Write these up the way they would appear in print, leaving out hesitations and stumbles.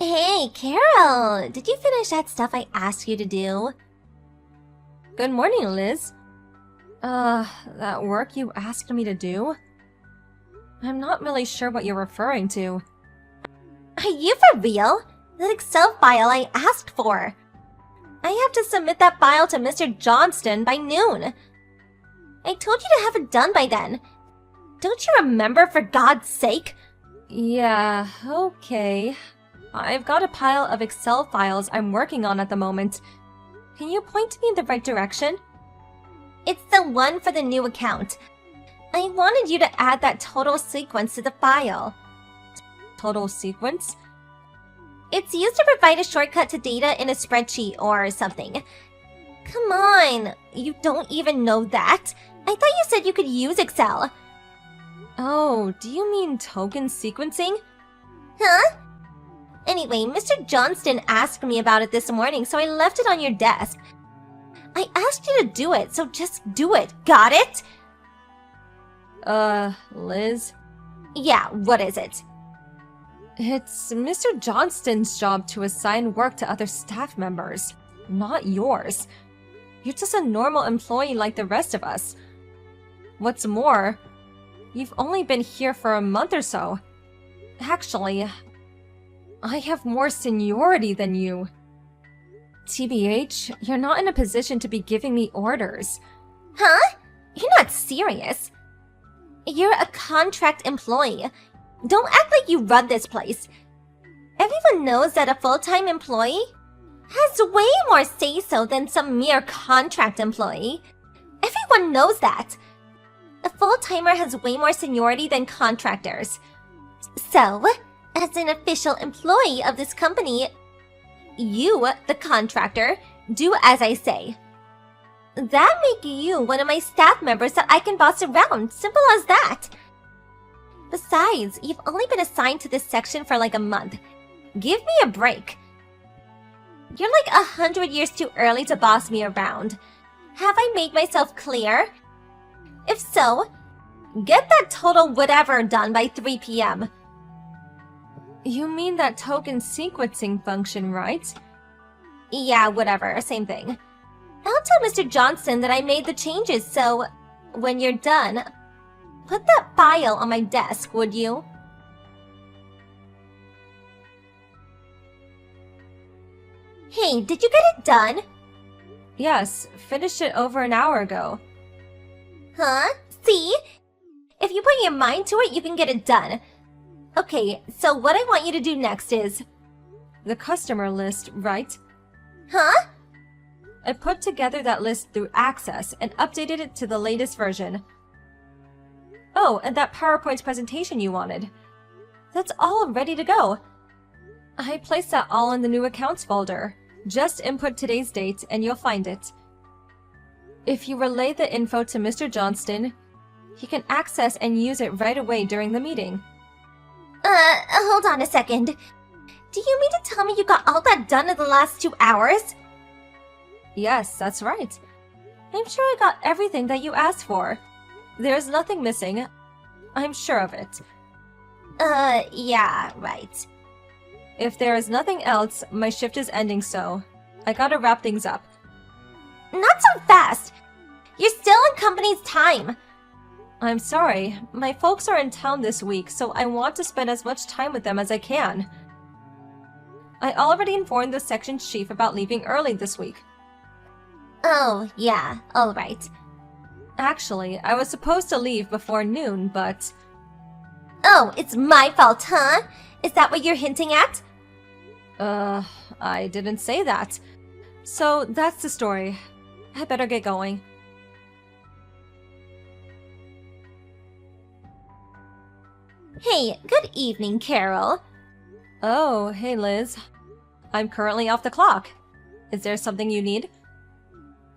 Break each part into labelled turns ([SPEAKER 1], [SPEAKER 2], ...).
[SPEAKER 1] Hey, Carol! Did you finish that stuff I asked you to do?
[SPEAKER 2] Good morning, Liz. That work you asked me to do? I'm not really sure what you're referring to.
[SPEAKER 1] Are you for real? That Excel file I asked for. I have to submit that file to Mr. Johnston by noon. I told you to have it done by then. Don't you remember, for God's sake?
[SPEAKER 2] Yeah, okay. I've got a pile of Excel files I'm working on at the moment. Can you point me in the right direction?
[SPEAKER 1] It's the one for the new account. I wanted you to add that total sequence to the file.
[SPEAKER 2] Total sequence?
[SPEAKER 1] It's used to provide a shortcut to data in a spreadsheet or something. Come on, you don't even know that? I thought you said you could use Excel.
[SPEAKER 2] Oh, do you mean token sequencing?
[SPEAKER 1] Huh? Anyway, Mr. Johnston asked me about it this morning, so I left it on your desk. I asked you to do it, so just do it. Got it?
[SPEAKER 2] Liz?
[SPEAKER 1] Yeah, what is it?
[SPEAKER 2] It's Mr. Johnston's job to assign work to other staff members, not yours. You're just a normal employee like the rest of us. What's more, you've only been here for a month or so. Actually, I have more seniority than you. TBH, you're not in a position to be giving me orders.
[SPEAKER 1] Huh? You're not serious. You're a contract employee. Don't act like you run this place. Everyone knows that a full-time employee has way more say-so than some mere contract employee. Everyone knows that. A full-timer has way more seniority than contractors. So, as an official employee of this company, you, the contractor, do as I say. That make you one of my staff members that I can boss around. Simple as that. Besides, you've only been assigned to this section for like a month. Give me a break. You're like 100 years too early to boss me around. Have I made myself clear? If so, get that total whatever done by 3 p.m.
[SPEAKER 2] You mean that token sequencing function, right?
[SPEAKER 1] Yeah, whatever, same thing. I'll tell Mr. Johnston that I made the changes, so when you're done, put that file on my desk, would you? Hey, did you get it done?
[SPEAKER 2] Yes, finished it over an hour ago.
[SPEAKER 1] Huh? See? If you put your mind to it, you can get it done. Okay, so what I want you to do next is...
[SPEAKER 2] The customer list, right?
[SPEAKER 1] Huh?
[SPEAKER 2] I put together that list through Access and updated it to the latest version. Oh, and that PowerPoint presentation you wanted. That's all ready to go. I placed that all in the new accounts folder. Just input today's date and you'll find it. If you relay the info to Mr. Johnston, he can access and use it right away during the meeting.
[SPEAKER 1] Hold on a second. Do you mean to tell me you got all that done in the last 2 hours?
[SPEAKER 2] Yes, that's right. I'm sure I got everything that you asked for. There's nothing missing. I'm sure of it.
[SPEAKER 1] Yeah, right.
[SPEAKER 2] If there is nothing else, my shift is ending, so I gotta wrap things up.
[SPEAKER 1] Not so fast! You're still on company's time!
[SPEAKER 2] I'm sorry. My folks are in town this week, so I want to spend as much time with them as I can. I already informed the section chief about leaving early this week.
[SPEAKER 1] Oh, yeah, alright.
[SPEAKER 2] Actually, I was supposed to leave before noon, but...
[SPEAKER 1] Oh, it's my fault, huh? Is that what you're hinting at?
[SPEAKER 2] I didn't say that. So, that's the story. I better get going.
[SPEAKER 1] Hey, good evening, Carol.
[SPEAKER 2] Oh, hey Liz. I'm currently off the clock. Is there something you need?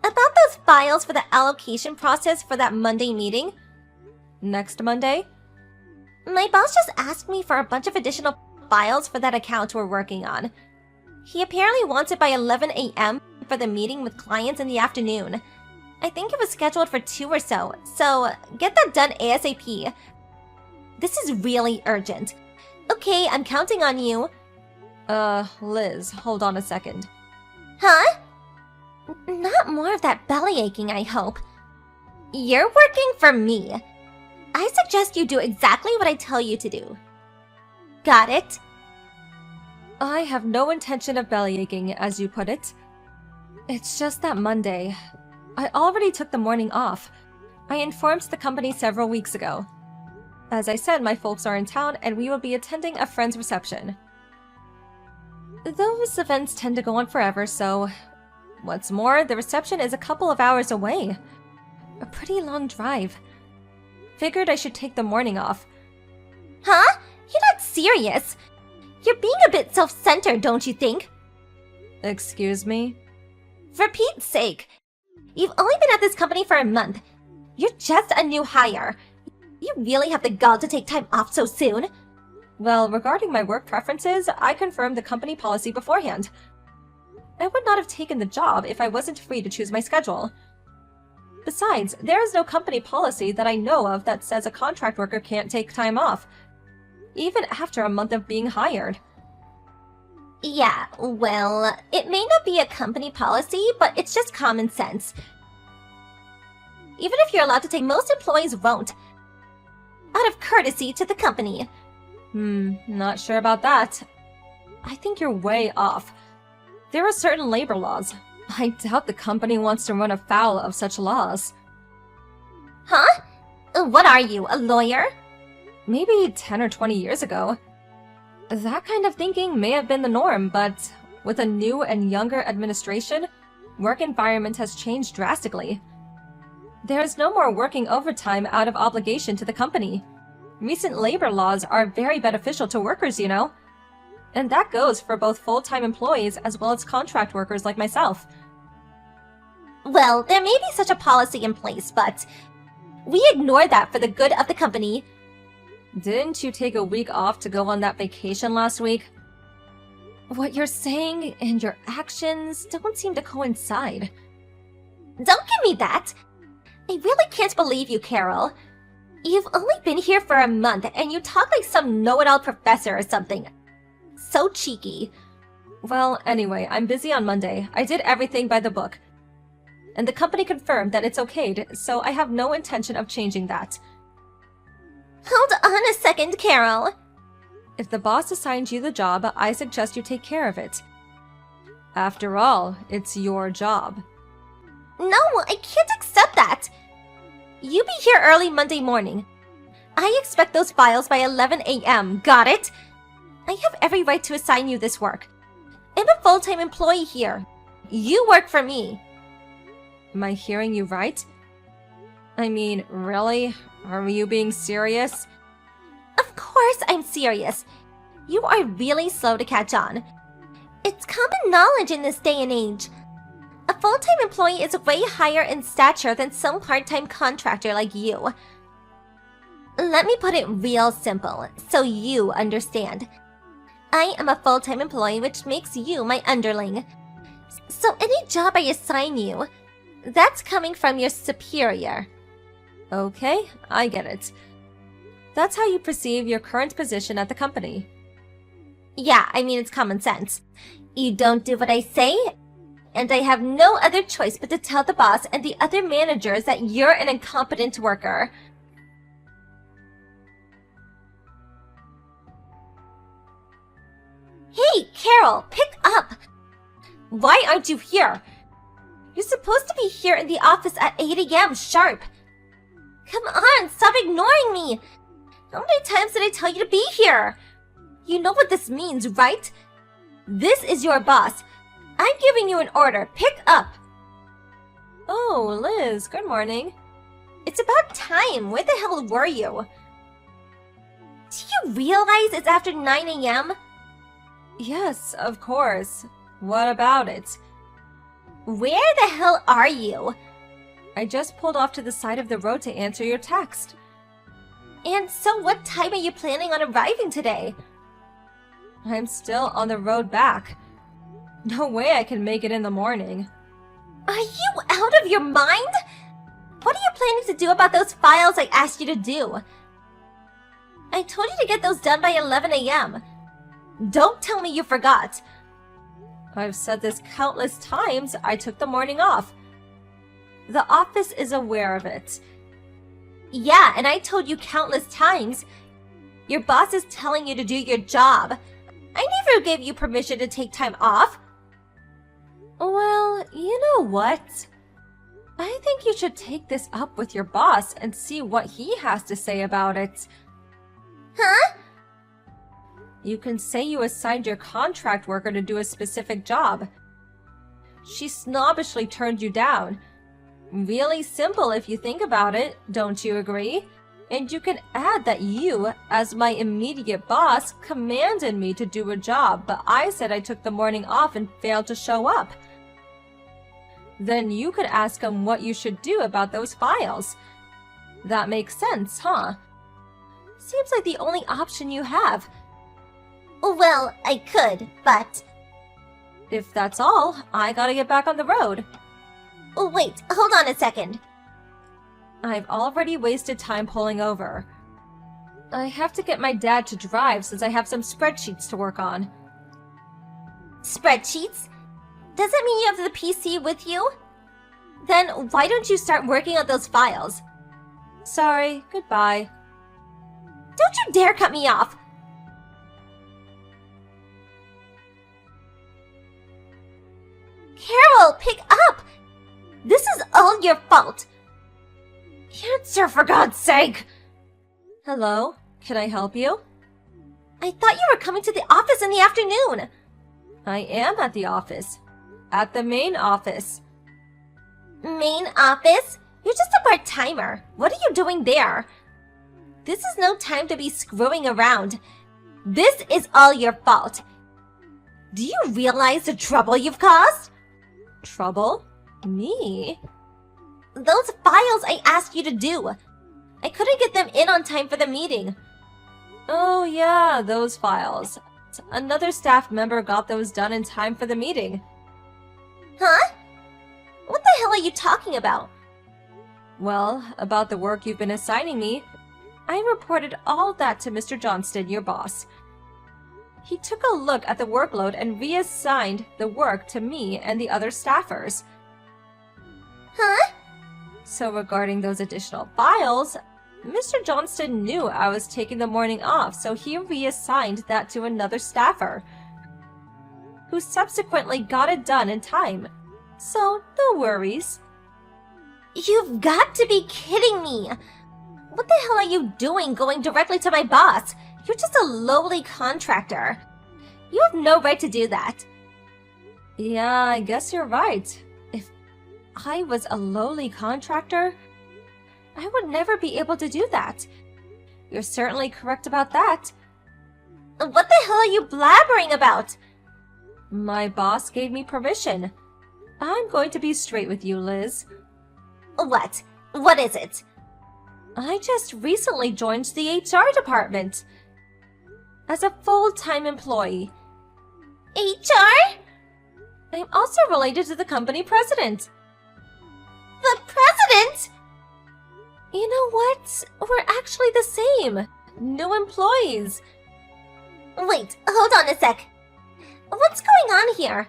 [SPEAKER 1] About those files for the allocation process for that Monday meeting?
[SPEAKER 2] Next Monday?
[SPEAKER 1] My boss just asked me for a bunch of additional files for that account we're working on. He apparently wants it by 11 a.m. for the meeting with clients in the afternoon. I think it was scheduled for 2 or so get that done ASAP. This is really urgent. Okay, I'm counting on you.
[SPEAKER 2] Liz, hold on a second.
[SPEAKER 1] Huh? Not more of that belly aching, I hope. You're working for me. I suggest you do exactly what I tell you to do. Got it?
[SPEAKER 2] I have no intention of belly aching, as you put it. It's just that Monday. I already took the morning off. I informed the company several weeks ago. As I said, my folks are in town and we will be attending a friend's reception. Those events tend to go on forever, so... What's more, the reception is a couple of hours away. A pretty long drive. Figured I should take the morning off.
[SPEAKER 1] Huh? You're not serious. You're being a bit self-centered, don't you think?
[SPEAKER 2] Excuse me?
[SPEAKER 1] For Pete's sake. You've only been at this company for a month. You're just a new hire. You really have the gall to take time off so soon?
[SPEAKER 2] Well, regarding my work preferences, I confirmed the company policy beforehand. I would not have taken the job if I wasn't free to choose my schedule. Besides, there is no company policy that I know of that says a contract worker can't take time off, even after a month of being hired.
[SPEAKER 1] Yeah, well, it may not be a company policy, but it's just common sense. Even if you're allowed to take, most employees won't. Out of courtesy to the company.
[SPEAKER 2] Not sure about that. I think you're way off. There are certain labor laws. I doubt the company wants to run afoul of such laws.
[SPEAKER 1] Huh? What are you, a lawyer?
[SPEAKER 2] Maybe 10 or 20 years ago. That kind of thinking may have been the norm, but with a new and younger administration, work environment has changed drastically. There is no more working overtime out of obligation to the company. Recent labor laws are very beneficial to workers, you know. And that goes for both full-time employees as well as contract workers like myself.
[SPEAKER 1] Well, there may be such a policy in place, but we ignore that for the good of the company.
[SPEAKER 2] Didn't you take a week off to go on that vacation last week? What you're saying and your actions don't seem to coincide.
[SPEAKER 1] Don't give me that! I really can't believe you, Carol. You've only been here for a month and you talk like some know-it-all professor or something. So cheeky.
[SPEAKER 2] Well, anyway, I'm busy on Monday. I did everything by the book. And the company confirmed that it's okayed, so I have no intention of changing that.
[SPEAKER 1] Hold on a second, Carol.
[SPEAKER 2] If the boss assigned you the job, I suggest you take care of it. After all, it's your job.
[SPEAKER 1] No, I can't accept that. You be here early Monday morning. I expect those files by 11 a.m., got it? I have every right to assign you this work. I'm a full-time employee here. You work for me.
[SPEAKER 2] Am I hearing you right? I mean, really? Are you being serious?
[SPEAKER 1] Of course I'm serious. You are really slow to catch on. It's common knowledge in this day and age. A full-time employee is way higher in stature than some part-time contractor like you. Let me put it real simple, so you understand. I am a full-time employee, which makes you my underling. So any job I assign you, that's coming from your superior.
[SPEAKER 2] Okay, I get it. That's how you perceive your current position at the company.
[SPEAKER 1] Yeah, I mean, it's common sense. You don't do what I say, and I have no other choice but to tell the boss and the other managers that you're an incompetent worker. Hey, Carol, pick up! Why aren't you here? You're supposed to be here in the office at 8 a.m. sharp. Come on, stop ignoring me! How many times did I tell you to be here? You know what this means, right? This is your boss. I'm giving you an order. Pick up!
[SPEAKER 2] Oh, Liz, good morning.
[SPEAKER 1] It's about time. Where the hell were you? Do you realize it's after 9 a.m.?
[SPEAKER 2] Yes, of course. What about it?
[SPEAKER 1] Where the hell are you?
[SPEAKER 2] I just pulled off to the side of the road to answer your text.
[SPEAKER 1] And so what time are you planning on arriving today?
[SPEAKER 2] I'm still on the road back. No way I can make it in the morning.
[SPEAKER 1] Are you out of your mind? What are you planning to do about those files I asked you to do? I told you to get those done by 11 a.m. Don't tell me you forgot.
[SPEAKER 2] I've said this countless times. I took the morning off. The office is aware of it.
[SPEAKER 1] Yeah, and I told you countless times. Your boss is telling you to do your job. I never gave you permission to take time off.
[SPEAKER 2] Well, you know what? I think you should take this up with your boss and see what he has to say about it.
[SPEAKER 1] Huh?
[SPEAKER 2] You can say you assigned your contract worker to do a specific job. She snobbishly turned you down. Really simple if you think about it, don't you agree? And you can add that you, as my immediate boss, commanded me to do a job, but I said I took the morning off and failed to show up. Then you could ask him what you should do about those files. That makes sense, huh? Seems like the only option you have.
[SPEAKER 1] Well, I could, but...
[SPEAKER 2] If that's all, I gotta get back on the road.
[SPEAKER 1] Oh, wait, hold on a second.
[SPEAKER 2] I've already wasted time pulling over. I have to get my dad to drive since I have some spreadsheets to work on.
[SPEAKER 1] Spreadsheets? Does that mean you have the PC with you? Then why don't you start working on those files?
[SPEAKER 2] Sorry, goodbye.
[SPEAKER 1] Don't you dare cut me off! Carol, pick up! This is all your fault! Answer, for God's sake!
[SPEAKER 2] Hello, can I help you?
[SPEAKER 1] I thought you were coming to the office in the afternoon!
[SPEAKER 2] I am at the office. At the main office.
[SPEAKER 1] Main office? You're just a part-timer. What are you doing there? This is no time to be screwing around. This is all your fault. Do you realize the trouble you've caused?
[SPEAKER 2] Trouble? Me?
[SPEAKER 1] Those files I asked you to do. I couldn't get them in on time for the meeting.
[SPEAKER 2] Oh yeah, those files. Another staff member got those done in time for the meeting.
[SPEAKER 1] Huh? What the hell are you talking about?
[SPEAKER 2] Well, about the work you've been assigning me. I reported all of that to Mr. Johnston, your boss. He took a look at the workload and reassigned the work to me and the other staffers.
[SPEAKER 1] Huh?
[SPEAKER 2] So regarding those additional files, Mr. Johnston knew I was taking the morning off, so he reassigned that to another staffer, who subsequently got it done in time. So, no worries.
[SPEAKER 1] You've got to be kidding me! What the hell are you doing going directly to my boss? You're just a lowly contractor. You have no right to do that.
[SPEAKER 2] Yeah, I guess you're right. If I was a lowly contractor, I would never be able to do that. You're certainly correct about that.
[SPEAKER 1] What the hell are you blabbering about?
[SPEAKER 2] My boss gave me permission. I'm going to be straight with you, Liz.
[SPEAKER 1] What? What is it?
[SPEAKER 2] I just recently joined the HR department as a full-time employee.
[SPEAKER 1] HR?
[SPEAKER 2] I'm also related to the company president.
[SPEAKER 1] The president?
[SPEAKER 2] You know what? We're actually the same. New employees.
[SPEAKER 1] Wait, hold on a sec. What's going on here?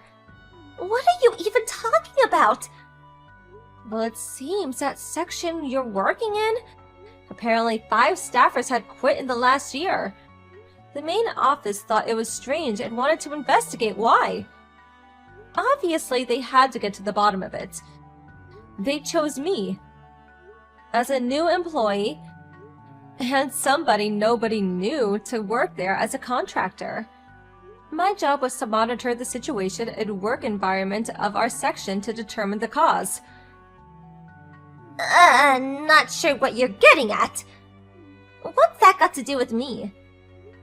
[SPEAKER 1] What are you even talking about?
[SPEAKER 2] Well, it seems that section you're working in, apparently 5 staffers had quit in the last year. The main office thought it was strange and wanted to investigate why. Obviously, they had to get to the bottom of it. They chose me as a new employee and somebody nobody knew to work there as a contractor. My job was to monitor the situation and work environment of our section to determine the cause.
[SPEAKER 1] Not sure what you're getting at. What's that got to do with me?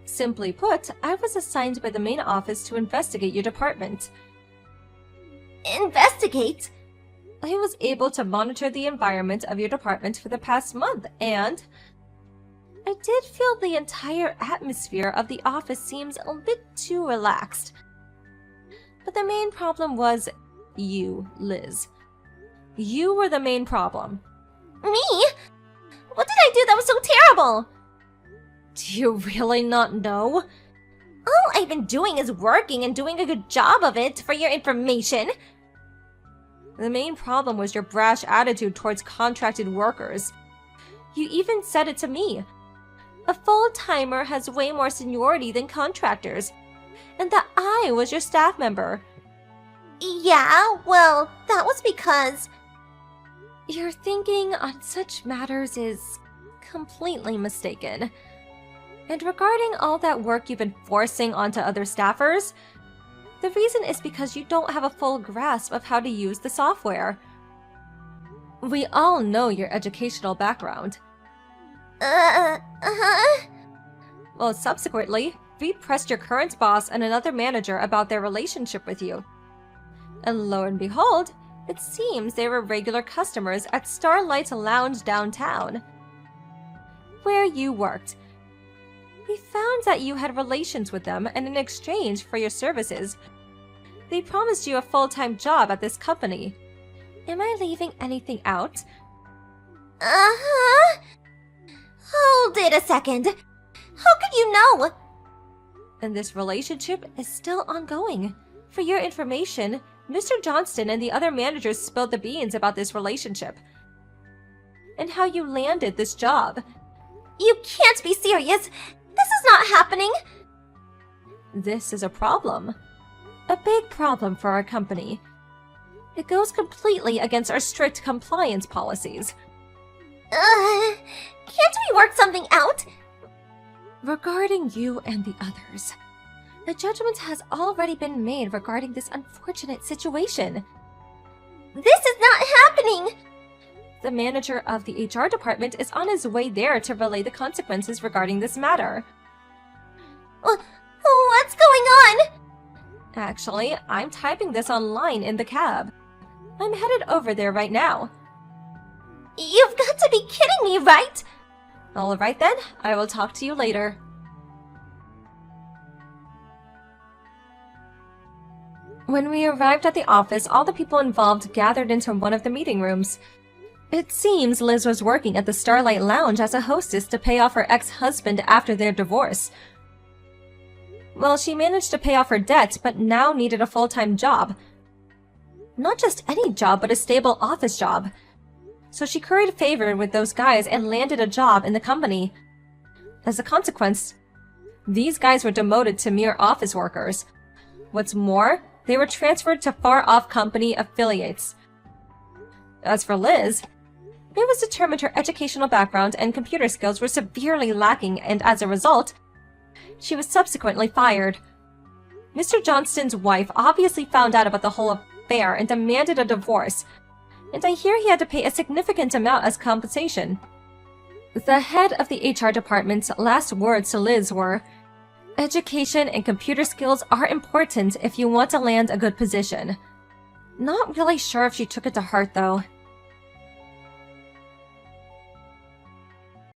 [SPEAKER 2] Simply put, I was assigned by the main office to investigate your department.
[SPEAKER 1] Investigate?
[SPEAKER 2] I was able to monitor the environment of your department for the past month, and I did feel the entire atmosphere of the office seems a bit too relaxed. But the main problem was you, Liz. You were the main problem.
[SPEAKER 1] Me? What did I do that was so terrible?
[SPEAKER 2] Do you really not know?
[SPEAKER 1] All I've been doing is working and doing a good job of it, for your information.
[SPEAKER 2] The main problem was your brash attitude towards contracted workers. You even said it to me. A full-timer has way more seniority than contractors, and that I was your staff member.
[SPEAKER 1] Yeah, well, that was because...
[SPEAKER 2] Your thinking on such matters is completely mistaken. And regarding all that work you've been forcing onto other staffers, the reason is because you don't have a full grasp of how to use the software. We all know your educational background. Well, subsequently, we pressed your current boss and another manager about their relationship with you. And lo and behold, it seems they were regular customers at Starlight's Lounge downtown, where you worked. We found that you had relations with them, and in exchange for your services, they promised you a full-time job at this company. Am I leaving anything out?
[SPEAKER 1] Hold it a second. How could you know?
[SPEAKER 2] And this relationship is still ongoing. For your information, Mr. Johnston and the other managers spilled the beans about this relationship and how you landed this job.
[SPEAKER 1] You can't be serious. This is not happening.
[SPEAKER 2] This is a problem. A big problem for our company. It goes completely against our strict compliance policies.
[SPEAKER 1] Can't we work something out?
[SPEAKER 2] Regarding you and the others, a judgment has already been made regarding this unfortunate situation.
[SPEAKER 1] This is not happening!
[SPEAKER 2] The manager of the HR department is on his way there to relay the consequences regarding this matter.
[SPEAKER 1] What's going on?
[SPEAKER 2] Actually, I'm typing this online in the cab. I'm headed over there right now.
[SPEAKER 1] You've got to be kidding me, right?
[SPEAKER 2] All right then, I will talk to you later. When we arrived at the office, all the people involved gathered into one of the meeting rooms. It seems Liz was working at the Starlight Lounge as a hostess to pay off her ex-husband after their divorce. Well, she managed to pay off her debt, but now needed a full-time job. Not just any job, but a stable office job. So she curried favor with those guys and landed a job in the company. As a consequence, these guys were demoted to mere office workers. What's more, they were transferred to far-off company affiliates. As for Liz, it was determined her educational background and computer skills were severely lacking, and as a result, she was subsequently fired. Mr. Johnston's wife obviously found out about the whole affair and demanded a divorce, and I hear he had to pay a significant amount as compensation. The head of the HR department's last words to Liz were, "Education and computer skills are important if you want to land a good position." Not really sure if she took it to heart, though.